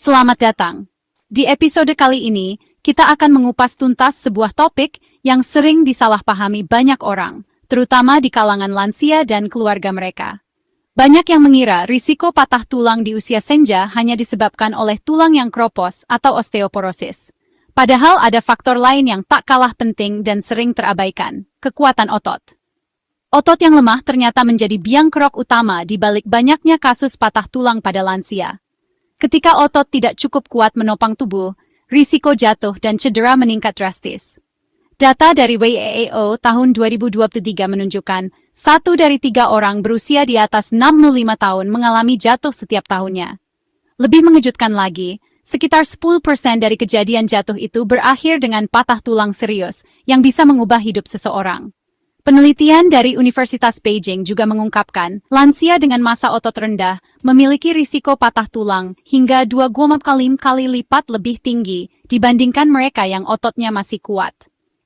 Selamat datang. Di episode kali ini, kita akan mengupas tuntas sebuah topik yang sering disalahpahami banyak orang, terutama di kalangan lansia dan keluarga mereka. Banyak yang mengira risiko patah tulang di usia senja hanya disebabkan oleh tulang yang kropos atau osteoporosis. Padahal ada faktor lain yang tak kalah penting dan sering terabaikan, kekuatan otot. Otot yang lemah ternyata menjadi biang kerok utama di balik banyaknya kasus patah tulang pada lansia. Ketika otot tidak cukup kuat menopang tubuh, risiko jatuh dan cedera meningkat drastis. Data dari WHO tahun 2023 menunjukkan, 1 dari 3 orang berusia di atas 65 tahun mengalami jatuh setiap tahunnya. Lebih mengejutkan lagi, sekitar 10% dari kejadian jatuh itu berakhir dengan patah tulang serius yang bisa mengubah hidup seseorang. Penelitian dari Universitas Beijing juga mengungkapkan, lansia dengan massa otot rendah memiliki risiko patah tulang hingga 2,5 kali lipat lebih tinggi dibandingkan mereka yang ototnya masih kuat.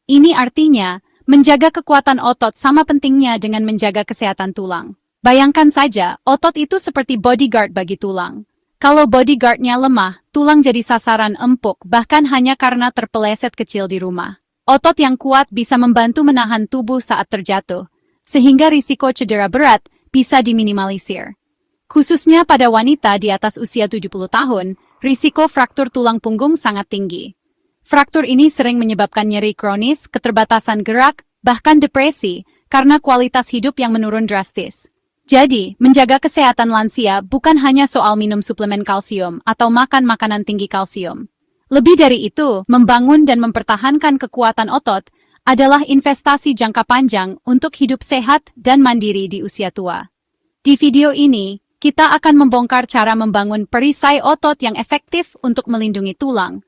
Ini artinya, menjaga kekuatan otot sama pentingnya dengan menjaga kesehatan tulang. Bayangkan saja, otot itu seperti bodyguard bagi tulang. Kalau bodyguardnya lemah, tulang jadi sasaran empuk bahkan hanya karena terpeleset kecil di rumah. Otot yang kuat bisa membantu menahan tubuh saat terjatuh, sehingga risiko cedera berat bisa diminimalisir. Khususnya pada wanita di atas usia 70 tahun, risiko fraktur tulang punggung sangat tinggi. Fraktur ini sering menyebabkan nyeri kronis, keterbatasan gerak, bahkan depresi, karena kualitas hidup yang menurun drastis. Jadi, menjaga kesehatan lansia bukan hanya soal minum suplemen kalsium atau makan makanan tinggi kalsium. Lebih dari itu, membangun dan mempertahankan kekuatan otot adalah investasi jangka panjang untuk hidup sehat dan mandiri di usia tua. Di video ini, kita akan membongkar cara membangun perisai otot yang efektif untuk melindungi tulang,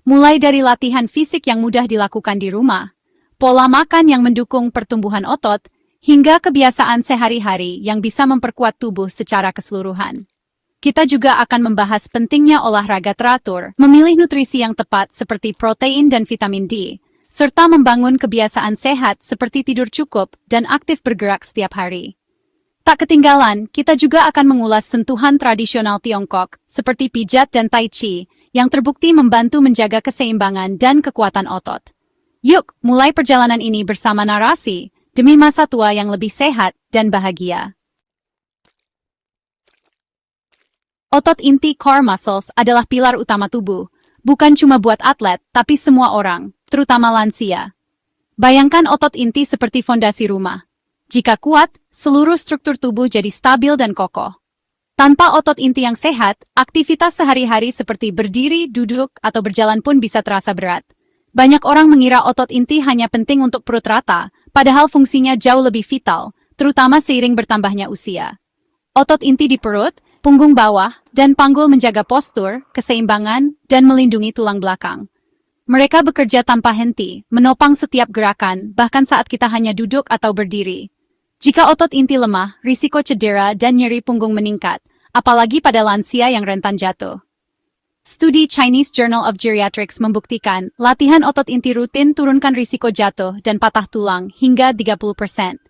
mulai dari latihan fisik yang mudah dilakukan di rumah, pola makan yang mendukung pertumbuhan otot, hingga kebiasaan sehari-hari yang bisa memperkuat tubuh secara keseluruhan. Kita juga akan membahas pentingnya olahraga teratur, memilih nutrisi yang tepat seperti protein dan vitamin D, serta membangun kebiasaan sehat seperti tidur cukup dan aktif bergerak setiap hari. Tak ketinggalan, kita juga akan mengulas sentuhan tradisional Tiongkok seperti pijat dan tai chi, yang terbukti membantu menjaga keseimbangan dan kekuatan otot. Yuk, mulai perjalanan ini bersama narasi, demi masa tua yang lebih sehat dan bahagia. Otot inti core muscles adalah pilar utama tubuh, bukan cuma buat atlet, tapi semua orang, terutama lansia. Bayangkan otot inti seperti fondasi rumah. Jika kuat, seluruh struktur tubuh jadi stabil dan kokoh. Tanpa otot inti yang sehat, aktivitas sehari-hari seperti berdiri, duduk, atau berjalan pun bisa terasa berat. Banyak orang mengira otot inti hanya penting untuk perut rata, padahal fungsinya jauh lebih vital, terutama seiring bertambahnya usia. Otot inti di perut, punggung bawah, dan panggul menjaga postur, keseimbangan, dan melindungi tulang belakang. Mereka bekerja tanpa henti, menopang setiap gerakan, bahkan saat kita hanya duduk atau berdiri. Jika otot inti lemah, risiko cedera dan nyeri punggung meningkat, apalagi pada lansia yang rentan jatuh. Studi Chinese Journal of Geriatrics membuktikan, latihan otot inti rutin turunkan risiko jatuh dan patah tulang hingga 30%.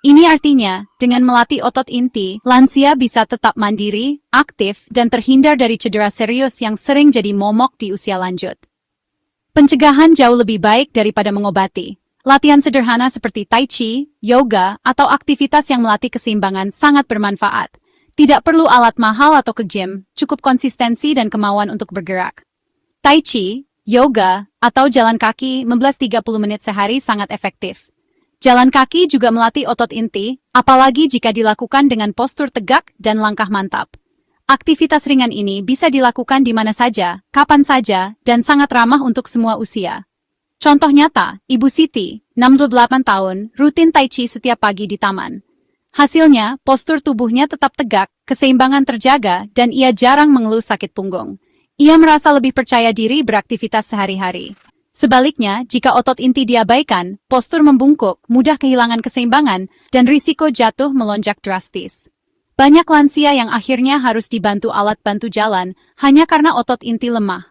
Ini artinya, dengan melatih otot inti, lansia bisa tetap mandiri, aktif, dan terhindar dari cedera serius yang sering jadi momok di usia lanjut. Pencegahan jauh lebih baik daripada mengobati. Latihan sederhana seperti tai chi, yoga, atau aktivitas yang melatih keseimbangan sangat bermanfaat. Tidak perlu alat mahal atau ke gym, cukup konsistensi dan kemauan untuk bergerak. Tai chi, yoga, atau jalan kaki 15-30 menit sehari sangat efektif. Jalan kaki juga melatih otot inti, apalagi jika dilakukan dengan postur tegak dan langkah mantap. Aktivitas ringan ini bisa dilakukan di mana saja, kapan saja, dan sangat ramah untuk semua usia. Contoh nyata, Ibu Siti, 68 tahun, rutin tai chi setiap pagi di taman. Hasilnya, postur tubuhnya tetap tegak, keseimbangan terjaga, dan ia jarang mengeluh sakit punggung. Ia merasa lebih percaya diri beraktivitas sehari-hari. Sebaliknya, jika otot inti diabaikan, postur membungkuk, mudah kehilangan keseimbangan, dan risiko jatuh melonjak drastis. Banyak lansia yang akhirnya harus dibantu alat bantu jalan hanya karena otot inti lemah.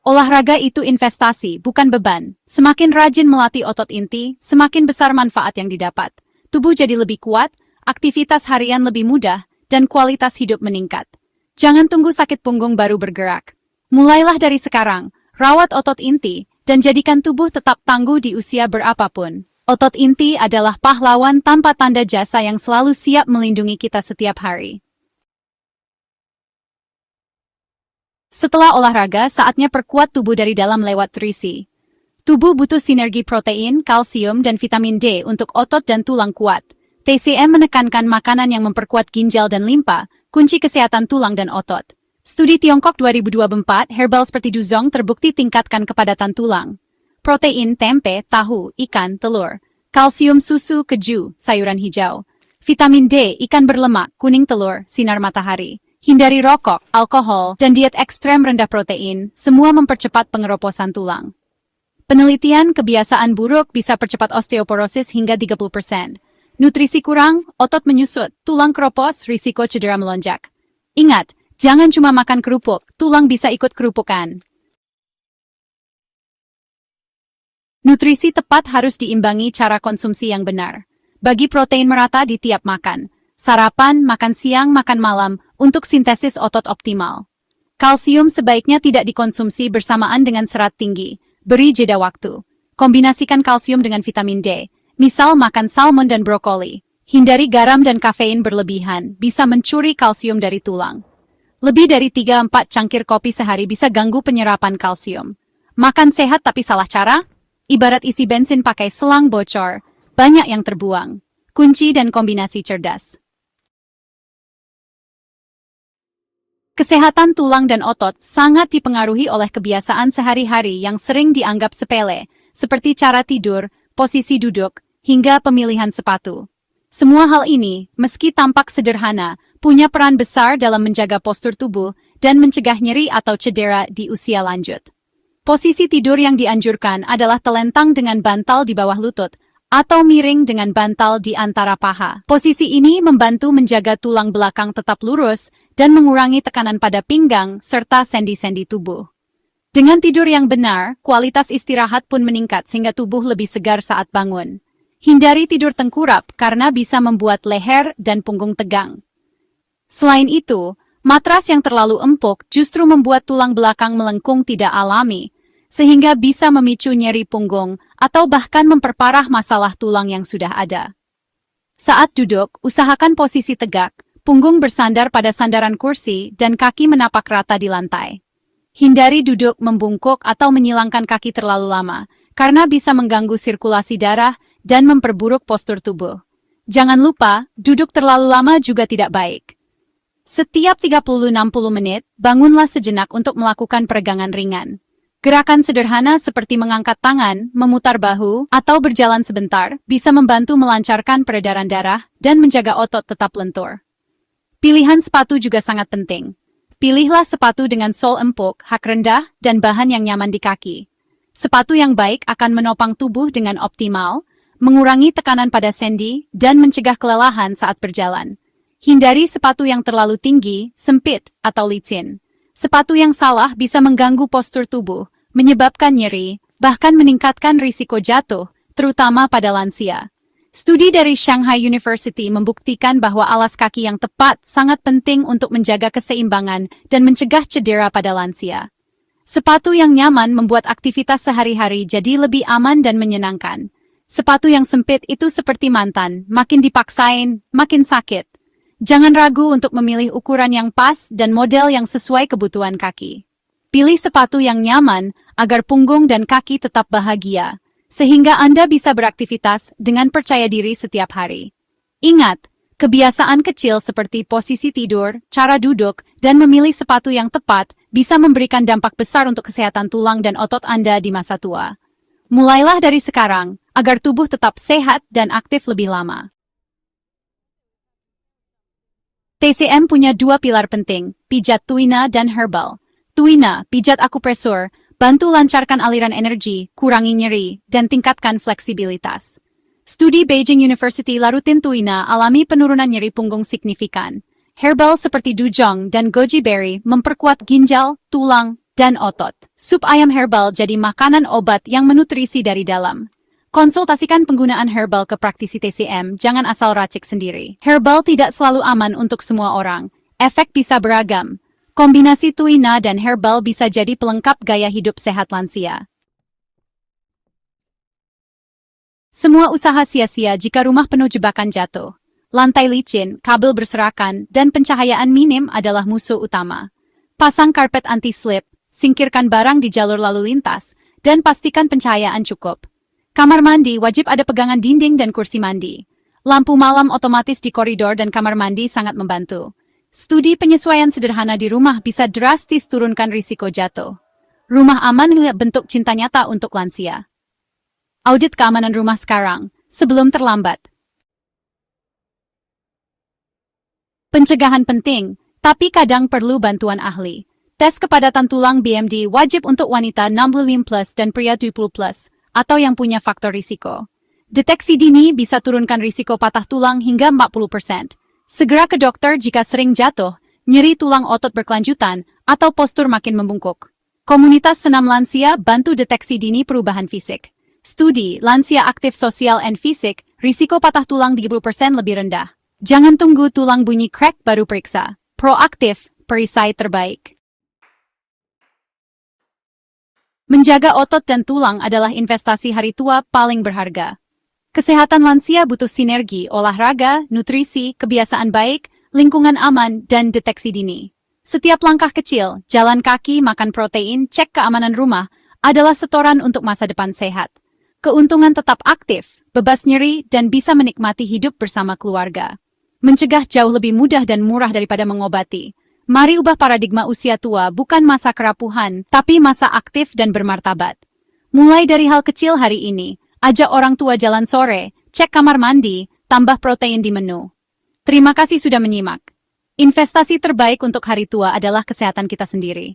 Olahraga itu investasi, bukan beban. Semakin rajin melatih otot inti, semakin besar manfaat yang didapat. Tubuh jadi lebih kuat, aktivitas harian lebih mudah, dan kualitas hidup meningkat. Jangan tunggu sakit punggung baru bergerak. Mulailah dari sekarang, rawat otot inti, dan jadikan tubuh tetap tangguh di usia berapapun. Otot inti adalah pahlawan tanpa tanda jasa yang selalu siap melindungi kita setiap hari. Setelah olahraga, saatnya perkuat tubuh dari dalam lewat nutrisi. Tubuh butuh sinergi protein, kalsium, dan vitamin D untuk otot dan tulang kuat. TCM menekankan makanan yang memperkuat ginjal dan limpa, kunci kesehatan tulang dan otot. Studi Tiongkok 2024, herbal seperti Duzong terbukti tingkatkan kepadatan tulang. Protein, tempe, tahu, ikan, telur. Kalsium, susu, keju, sayuran hijau. Vitamin D, ikan berlemak, kuning telur, sinar matahari. Hindari rokok, alkohol, dan diet ekstrem rendah protein, semua mempercepat pengeroposan tulang. Penelitian kebiasaan buruk bisa percepat osteoporosis hingga 30%. Nutrisi kurang, otot menyusut, tulang keropos, risiko cedera melonjak. Ingat, jangan cuma makan kerupuk, tulang bisa ikut kerupukan. Nutrisi tepat harus diimbangi cara konsumsi yang benar. Bagi protein merata di tiap makan. Sarapan, makan siang, makan malam, untuk sintesis otot optimal. Kalsium sebaiknya tidak dikonsumsi bersamaan dengan serat tinggi. Beri jeda waktu. Kombinasikan kalsium dengan vitamin D. Misal makan salmon dan brokoli. Hindari garam dan kafein berlebihan, bisa mencuri kalsium dari tulang. Lebih dari 3-4 cangkir kopi sehari bisa ganggu penyerapan kalsium. Makan sehat tapi salah cara? Ibarat isi bensin pakai selang bocor, banyak yang terbuang. Kunci dan kombinasi cerdas. Kesehatan tulang dan otot sangat dipengaruhi oleh kebiasaan sehari-hari yang sering dianggap sepele, seperti cara tidur, posisi duduk, hingga pemilihan sepatu. Semua hal ini, meski tampak sederhana, punya peran besar dalam menjaga postur tubuh dan mencegah nyeri atau cedera di usia lanjut. Posisi tidur yang dianjurkan adalah telentang dengan bantal di bawah lutut, atau miring dengan bantal di antara paha. Posisi ini membantu menjaga tulang belakang tetap lurus dan mengurangi tekanan pada pinggang serta sendi-sendi tubuh. Dengan tidur yang benar, kualitas istirahat pun meningkat sehingga tubuh lebih segar saat bangun. Hindari tidur tengkurap karena bisa membuat leher dan punggung tegang. Selain itu, matras yang terlalu empuk justru membuat tulang belakang melengkung tidak alami, sehingga bisa memicu nyeri punggung atau bahkan memperparah masalah tulang yang sudah ada. Saat duduk, usahakan posisi tegak, punggung bersandar pada sandaran kursi dan kaki menapak rata di lantai. Hindari duduk membungkuk atau menyilangkan kaki terlalu lama, karena bisa mengganggu sirkulasi darah dan memperburuk postur tubuh. Jangan lupa, duduk terlalu lama juga tidak baik. Setiap 30-60 menit, bangunlah sejenak untuk melakukan peregangan ringan. Gerakan sederhana seperti mengangkat tangan, memutar bahu, atau berjalan sebentar bisa membantu melancarkan peredaran darah dan menjaga otot tetap lentur. Pilihan sepatu juga sangat penting. Pilihlah sepatu dengan sol empuk, hak rendah, dan bahan yang nyaman di kaki. Sepatu yang baik akan menopang tubuh dengan optimal, mengurangi tekanan pada sendi, dan mencegah kelelahan saat berjalan. Hindari sepatu yang terlalu tinggi, sempit, atau licin. Sepatu yang salah bisa mengganggu postur tubuh, menyebabkan nyeri, bahkan meningkatkan risiko jatuh, terutama pada lansia. Studi dari Shanghai University membuktikan bahwa alas kaki yang tepat sangat penting untuk menjaga keseimbangan dan mencegah cedera pada lansia. Sepatu yang nyaman membuat aktivitas sehari-hari jadi lebih aman dan menyenangkan. Sepatu yang sempit itu seperti mantan, makin dipaksain, makin sakit. Jangan ragu untuk memilih ukuran yang pas dan model yang sesuai kebutuhan kaki. Pilih sepatu yang nyaman agar punggung dan kaki tetap bahagia, sehingga Anda bisa beraktivitas dengan percaya diri setiap hari. Ingat, kebiasaan kecil seperti posisi tidur, cara duduk, dan memilih sepatu yang tepat bisa memberikan dampak besar untuk kesehatan tulang dan otot Anda di masa tua. Mulailah dari sekarang, agar tubuh tetap sehat dan aktif lebih lama. TCM punya dua pilar penting, pijat tuina dan herbal. Tuina, pijat akupresur, bantu lancarkan aliran energi, kurangi nyeri, dan tingkatkan fleksibilitas. Studi Beijing University larutin tuina alami penurunan nyeri punggung signifikan. Herbal seperti dujong dan goji berry memperkuat ginjal, tulang, dan otot. Sup ayam herbal jadi makanan obat yang menutrisi dari dalam. Konsultasikan penggunaan herbal ke praktisi TCM, jangan asal racik sendiri. Herbal tidak selalu aman untuk semua orang. Efek bisa beragam. Kombinasi tuina dan herbal bisa jadi pelengkap gaya hidup sehat lansia. Semua usaha sia-sia jika rumah penuh jebakan jatuh. Lantai licin, kabel berserakan, dan pencahayaan minim adalah musuh utama. Pasang karpet anti-slip, singkirkan barang di jalur lalu lintas, dan pastikan pencahayaan cukup. Kamar mandi wajib ada pegangan dinding dan kursi mandi. Lampu malam otomatis di koridor dan kamar mandi sangat membantu. Studi penyesuaian sederhana di rumah bisa drastis turunkan risiko jatuh. Rumah aman bentuk cinta nyata untuk lansia. Audit keamanan rumah sekarang, sebelum terlambat. Pencegahan penting, tapi kadang perlu bantuan ahli. Tes kepadatan tulang BMD wajib untuk wanita 65+ dan pria 70+, atau yang punya faktor risiko. Deteksi dini bisa turunkan risiko patah tulang hingga 40%. Segera ke dokter jika sering jatuh, nyeri tulang otot berkelanjutan, atau postur makin membungkuk. Komunitas senam lansia bantu deteksi dini perubahan fisik. Studi, lansia aktif sosial dan fisik, risiko patah tulang 30% lebih rendah. Jangan tunggu tulang bunyi crack baru periksa. Proaktif, perisai terbaik. Menjaga otot dan tulang adalah investasi hari tua paling berharga. Kesehatan lansia butuh sinergi, olahraga, nutrisi, kebiasaan baik, lingkungan aman, dan deteksi dini. Setiap langkah kecil, jalan kaki, makan protein, cek keamanan rumah, adalah setoran untuk masa depan sehat. Keuntungan tetap aktif, bebas nyeri, dan bisa menikmati hidup bersama keluarga. Mencegah jauh lebih mudah dan murah daripada mengobati. Mari ubah paradigma usia tua bukan masa kerapuhan, tapi masa aktif dan bermartabat. Mulai dari hal kecil hari ini, ajak orang tua jalan sore, cek kamar mandi, tambah protein di menu. Terima kasih sudah menyimak. Investasi terbaik untuk hari tua adalah kesehatan kita sendiri.